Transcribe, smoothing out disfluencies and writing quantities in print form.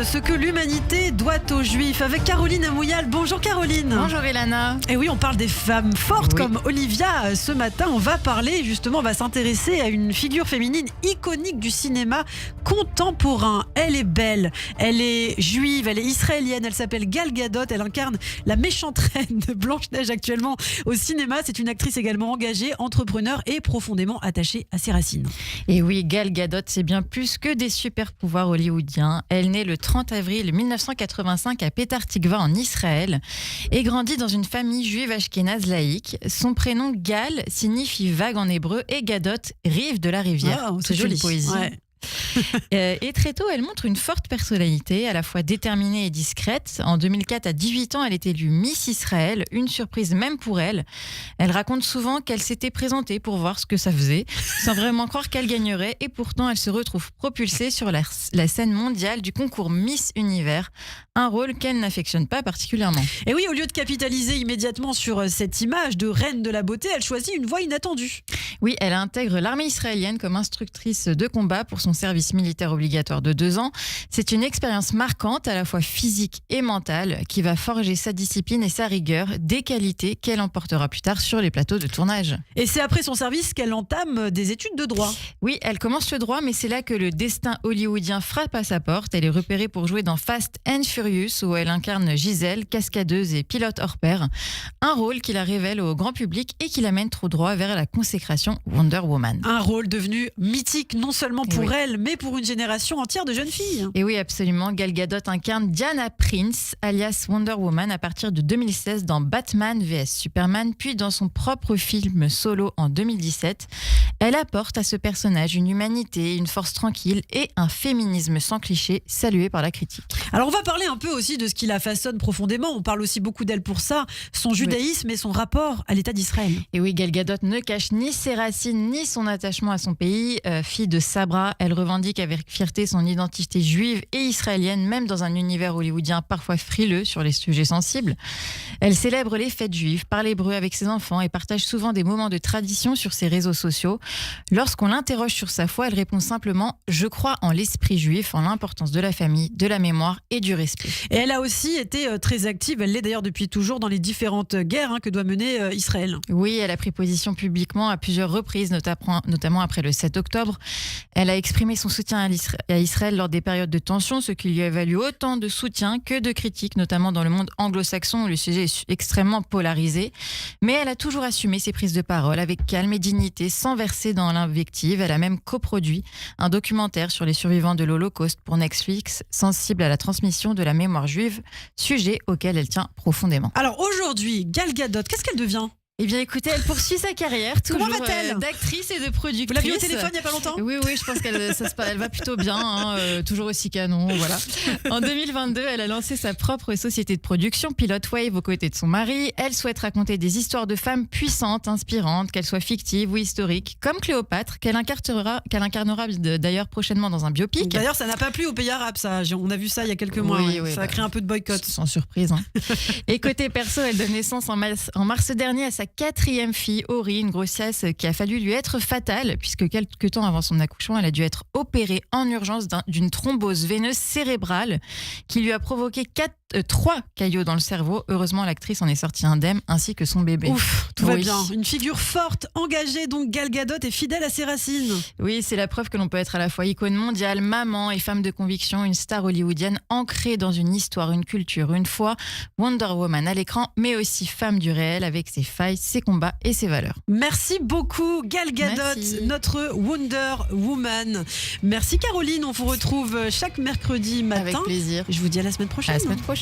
Ce que l'humanité doit aux Juifs avec Caroline Amouyal. Bonjour Caroline. Bonjour Elana. Et oui, on parle des femmes fortes comme Olivia. Ce matin, on va s'intéresser à une figure féminine iconique du cinéma contemporain. Elle est belle, elle est juive, elle est israélienne, elle s'appelle Gal Gadot. Elle incarne la méchante reine de Blanche-Neige actuellement au cinéma. C'est une actrice également engagée, entrepreneur et profondément attachée à ses racines. Et oui, Gal Gadot, c'est bien plus que des super pouvoirs hollywoodiens. Elle naît le 30 avril 1985 à Petah Tikva en Israël et grandit dans une famille juive ashkénaze laïque. Son prénom Gal signifie vague en hébreu et Gadot, rive de la rivière. C'est joli. Une poésie. Ouais. Et très tôt, elle montre une forte personnalité, à la fois déterminée et discrète. En 2004, à 18 ans, elle est élue Miss Israël, une surprise même pour elle. Elle raconte souvent qu'elle s'était présentée pour voir ce que ça faisait, sans vraiment croire qu'elle gagnerait, et pourtant elle se retrouve propulsée sur la scène mondiale du concours Miss Univers, un rôle qu'elle n'affectionne pas particulièrement. Et oui, au lieu de capitaliser immédiatement sur cette image de reine de la beauté, elle choisit une voie inattendue. Oui, elle intègre l'armée israélienne comme instructrice de combat pour son service militaire obligatoire de 2 ans. C'est une expérience marquante, à la fois physique et mentale, qui va forger sa discipline et sa rigueur, des qualités qu'elle emportera plus tard sur les plateaux de tournage. Et c'est après son service qu'elle entame des études de droit. Oui, elle commence le droit, mais c'est là que le destin hollywoodien frappe à sa porte. Elle est repérée pour jouer dans Fast and Furious, où elle incarne Gisèle, cascadeuse et pilote hors pair. Un rôle qui la révèle au grand public et qui l'amène tout droit vers la consécration Wonder Woman. Un rôle devenu mythique, non seulement pour elle, mais pour une génération entière de jeunes filles. Et oui, absolument. Gal Gadot incarne Diana Prince, alias Wonder Woman, à partir de 2016 dans Batman vs Superman, puis dans son propre film solo en 2017. Elle apporte à ce personnage une humanité, une force tranquille et un féminisme sans cliché, salué par la critique. Alors on va parler un peu aussi de ce qui la façonne profondément. On parle aussi beaucoup d'elle pour ça, son judaïsme et son rapport à l'État d'Israël. Et oui, Gal Gadot ne cache ni ses racines ni son attachement à son pays. Fille de Sabra, elle revendique avec fierté son identité juive et israélienne, même dans un univers hollywoodien parfois frileux sur les sujets sensibles. Elle célèbre les fêtes juives, parle hébreu avec ses enfants et partage souvent des moments de tradition sur ses réseaux sociaux. Lorsqu'on l'interroge sur sa foi, elle répond simplement « Je crois en l'esprit juif, en l'importance de la famille, de la mémoire et du respect ». Et elle a aussi été très active, elle l'est d'ailleurs depuis toujours, dans les différentes guerres que doit mener Israël. Oui, elle a pris position publiquement à plusieurs reprises, notamment après le 7 octobre. Elle a exprimé son soutien à Israël lors des périodes de tension, ce qui lui a valu autant de soutien que de critiques, notamment dans le monde anglo-saxon où le sujet est extrêmement polarisé. Mais elle a toujours assumé ses prises de parole avec calme et dignité, sans verser dans l'invective. Elle a même coproduit un documentaire sur les survivants de l'Holocauste pour Netflix, sensible à la transmission de la mémoire juive, sujet auquel elle tient profondément. Alors aujourd'hui, Gal Gadot, qu'est-ce qu'elle devient ? Eh bien écoutez, elle poursuit sa carrière toujours d'actrice et de productrice. Vous l'avez vu au téléphone il n'y a pas longtemps ? Oui, je pense qu'elle va plutôt bien, toujours aussi canon, voilà. En 2022, elle a lancé sa propre société de production, Pilot Wave, aux côtés de son mari. Elle souhaite raconter des histoires de femmes puissantes, inspirantes, qu'elles soient fictives ou historiques, comme Cléopâtre, qu'elle incarnera d'ailleurs prochainement dans un biopic. D'ailleurs, ça n'a pas plu aux pays arabes, ça. On a vu ça il y a quelques mois. Ça a créé un peu de boycott. Sans surprise. Et côté perso, elle donne naissance en mars dernier à sa 4e fille, Ori, une grossesse qui a fallu lui être fatale, puisque quelques temps avant son accouchement, elle a dû être opérée en urgence d'une thrombose veineuse cérébrale qui lui a provoqué 3 caillots dans le cerveau. Heureusement, l'actrice en est sortie indemne, ainsi que son bébé. Ouf, tout va bien. Une figure forte, engagée, donc Gal Gadot est fidèle à ses racines. Oui, c'est la preuve que l'on peut être à la fois icône mondiale, maman et femme de conviction, une star hollywoodienne ancrée dans une histoire, une culture, une foi. Wonder Woman à l'écran, mais aussi femme du réel avec ses failles, ses combats et ses valeurs. Merci beaucoup Gal Gadot, notre Wonder Woman. Merci Caroline, on vous retrouve chaque mercredi matin. Avec plaisir. Je vous dis à la semaine prochaine. À la semaine prochaine.